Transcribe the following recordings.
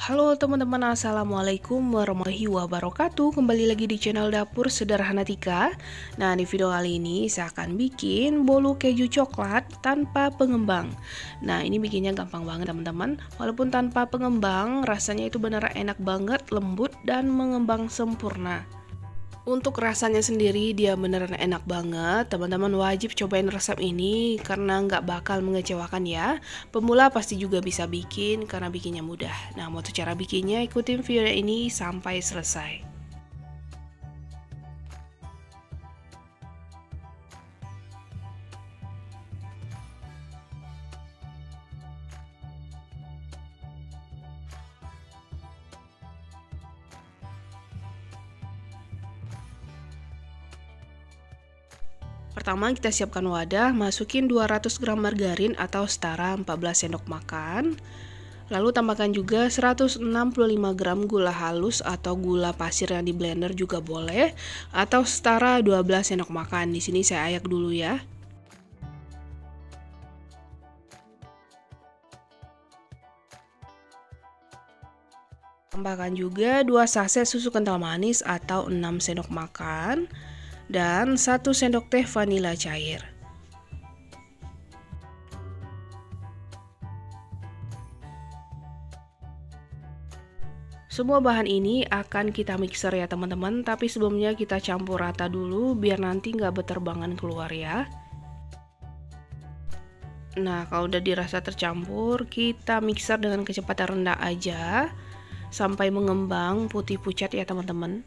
Halo teman-teman, assalamualaikum warahmatullahi wabarakatuh. Kembali lagi di channel Dapur Sederhana Tika. Nah, di video kali ini saya akan bikin bolu keju coklat tanpa pengembang. Nah, ini bikinnya gampang banget teman-teman. Walaupun tanpa pengembang, rasanya itu benar enak banget, lembut dan mengembang sempurna. Untuk rasanya sendiri dia beneran enak banget. Teman-teman wajib cobain resep ini karena nggak bakal mengecewakan ya. Pemula pasti juga bisa bikin karena bikinnya mudah. Nah, mau cara bikinnya ikutin video ini sampai selesai. Pertama kita siapkan wadah, masukin 200 gram margarin atau setara 14 sendok makan. Lalu tambahkan juga 165 gram gula halus atau gula pasir yang di blender juga boleh, atau setara 12 sendok makan. Di sini saya ayak dulu ya. Tambahkan juga 2 saset susu kental manis atau 6 sendok makan dan 1 sendok teh vanila cair. Semua bahan ini akan kita mixer ya teman-teman, tapi sebelumnya kita campur rata dulu biar nanti nggak berterbangan keluar ya. Nah, kalau udah dirasa tercampur, kita mixer dengan kecepatan rendah aja sampai mengembang putih pucat ya teman-teman.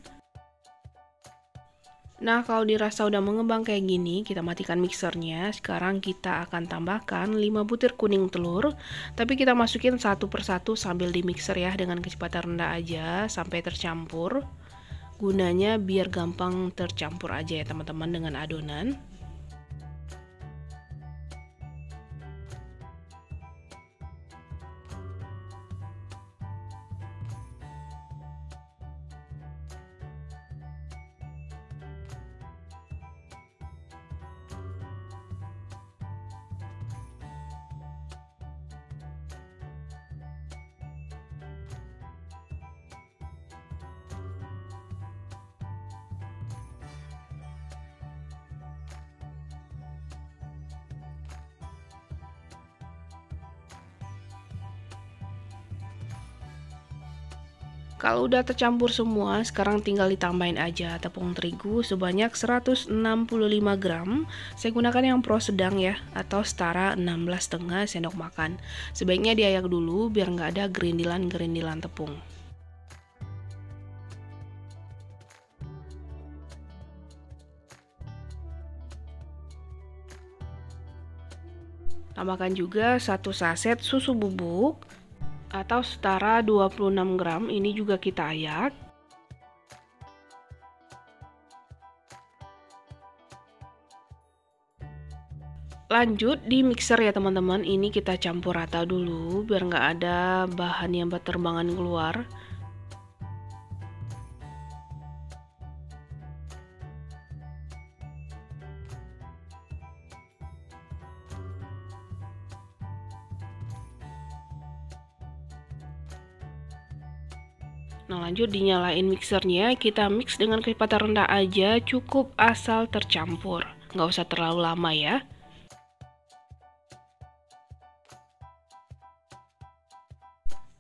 Nah, kalau dirasa udah mengembang kayak gini, kita matikan mixernya. Sekarang kita akan tambahkan 5 butir kuning telur, tapi kita masukin satu persatu sambil di mixer ya dengan kecepatan rendah aja sampai tercampur. Gunanya biar gampang tercampur aja ya teman-teman dengan adonan. Kalau udah tercampur semua, sekarang tinggal ditambahin aja tepung terigu sebanyak 165 gram. Saya gunakan yang pro sedang ya, atau setara 16,5 sendok makan. Sebaiknya diayak dulu biar nggak ada gerindilan-gerindilan tepung. Tambahkan juga 1 saset susu bubuk atau setara 26 gram, ini juga kita ayak. Lanjut di mixer ya teman-teman, ini kita campur rata dulu biar nggak ada bahan yang berterbangan keluar. Nah, lanjut dinyalain mixernya, kita mix dengan kecepatan rendah aja, cukup asal tercampur. Nggak usah terlalu lama ya.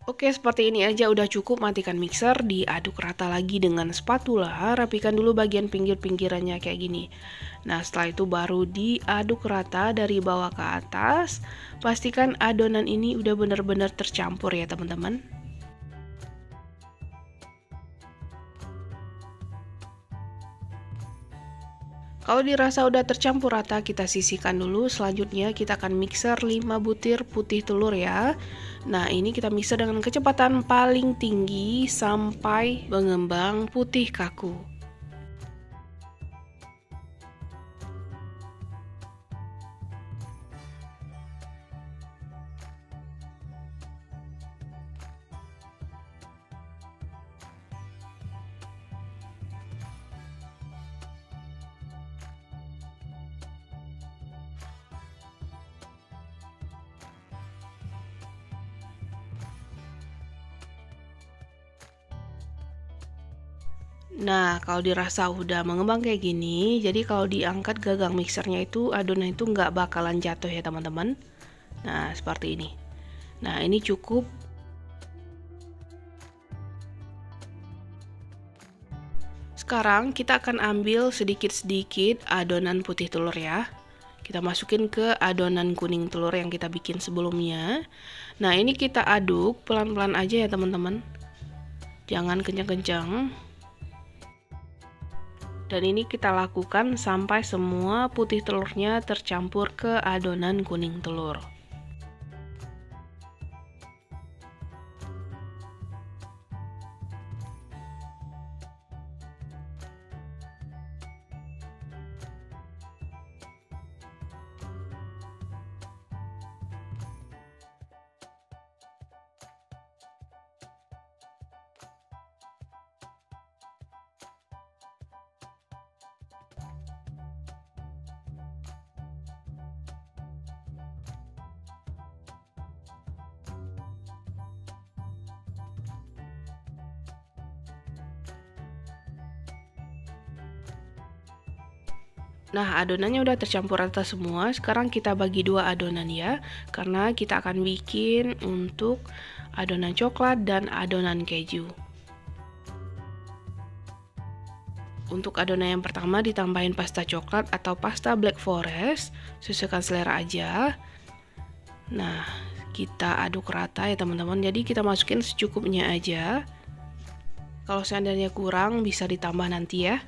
Oke, seperti ini aja udah cukup, matikan mixer, diaduk rata lagi dengan spatula, rapikan dulu bagian pinggir-pinggirannya kayak gini. Nah, setelah itu baru diaduk rata dari bawah ke atas. Pastikan adonan ini udah benar-benar tercampur ya teman-teman. Kalau dirasa udah tercampur rata, kita sisihkan dulu. Selanjutnya kita akan mixer 5 butir putih telur ya. Nah, ini kita mixer dengan kecepatan paling tinggi sampai mengembang putih kaku. Nah, kalau dirasa udah mengembang kayak gini, jadi kalau diangkat gagang mixernya itu adonan itu nggak bakalan jatuh ya teman-teman. Nah, seperti ini. Nah, ini cukup. Sekarang kita akan ambil sedikit-sedikit adonan putih telur ya. Kita masukin ke adonan kuning telur yang kita bikin sebelumnya. Nah, ini kita aduk pelan-pelan aja ya teman-teman. Jangan kencang-kencang. Dan ini kita lakukan sampai semua putih telurnya tercampur ke adonan kuning telur. Nah, adonannya udah tercampur rata semua. Sekarang kita bagi dua adonan ya, karena kita akan bikin untuk adonan coklat dan adonan keju. Untuk adonan yang pertama ditambahin pasta coklat atau pasta black forest, sesuaikan selera aja. Nah, kita aduk rata ya teman-teman. Jadi kita masukin secukupnya aja. Kalau seandainya kurang bisa ditambah nanti ya.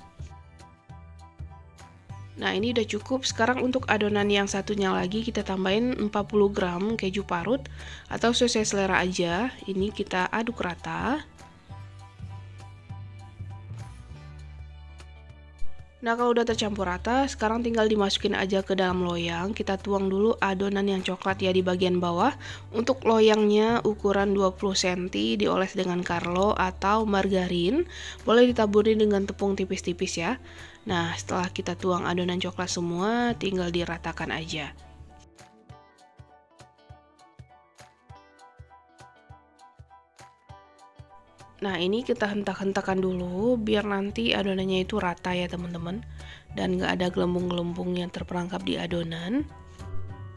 Nah, ini udah cukup. Sekarang untuk adonan yang satunya lagi kita tambahin 40 gram keju parut atau sesuai selera aja. Ini kita aduk rata. Nah, kalau udah tercampur rata, sekarang tinggal dimasukin aja ke dalam loyang. Kita tuang dulu adonan yang coklat ya di bagian bawah. Untuk loyangnya ukuran 20 cm dioles dengan Carlo atau margarin. Boleh ditaburi dengan tepung tipis-tipis ya. Nah, setelah kita tuang adonan coklat semua, tinggal diratakan aja. Nah, ini kita hentak-hentakan dulu biar nanti adonannya itu rata ya teman-teman, dan nggak ada gelembung-gelembung yang terperangkap di adonan.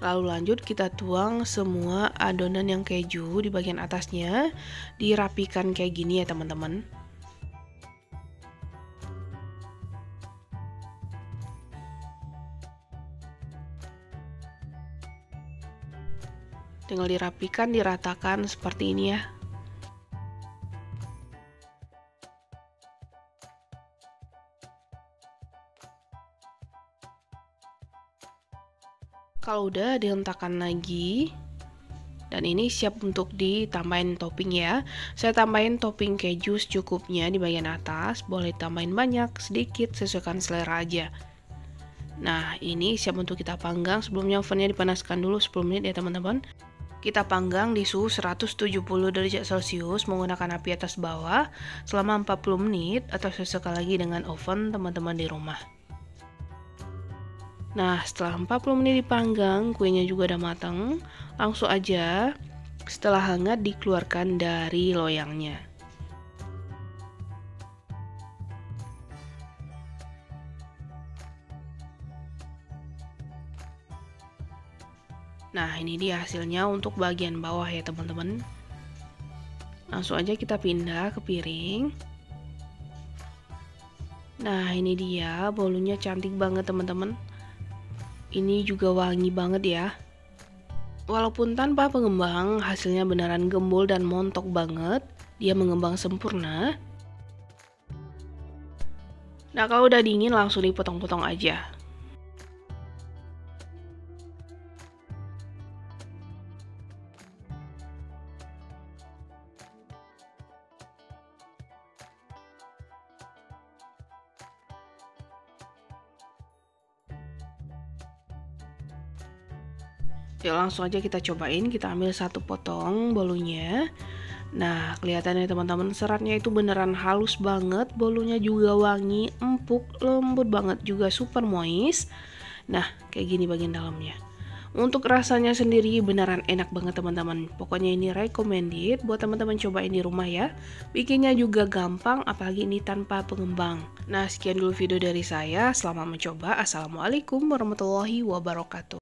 Lalu lanjut kita tuang semua adonan yang keju di bagian atasnya, dirapikan kayak gini ya teman-teman. Tinggal dirapikan, diratakan seperti ini ya. Kalau udah dihentakkan lagi, dan ini siap untuk ditambahin topping ya. Saya tambahin topping keju secukupnya di bagian atas. Boleh tambahin banyak, sedikit, sesuaikan selera aja. Nah, ini siap untuk kita panggang. Sebelumnya ovennya dipanaskan dulu 10 menit ya teman-teman. Kita panggang di suhu 170 derajat Celcius menggunakan api atas bawah selama 40 menit atau sesekali lagi dengan oven teman-teman di rumah. Nah, setelah 40 menit dipanggang, kuenya juga udah matang. Langsung aja, setelah hangat dikeluarkan dari loyangnya. Nah, ini dia hasilnya untuk bagian bawah ya teman-teman. Langsung aja kita pindah ke piring. Nah, ini dia bolunya, cantik banget teman-teman. Ini juga wangi banget ya. Walaupun tanpa pengembang, hasilnya beneran gembul dan montok banget. Dia mengembang sempurna. Nah, kalau udah dingin langsung dipotong-potong aja. Yuk langsung aja kita cobain. Kita ambil satu potong bolunya. Nah, kelihatannya teman-teman seratnya itu beneran halus banget. Bolunya juga wangi, empuk, lembut banget, juga super moist. Nah, kayak gini bagian dalamnya. Untuk rasanya sendiri beneran enak banget teman-teman. Pokoknya ini recommended buat teman-teman cobain di rumah ya. Bikinnya juga gampang, apalagi ini tanpa pengembang. Nah, sekian dulu video dari saya. Selamat mencoba. Assalamualaikum warahmatullahi wabarakatuh.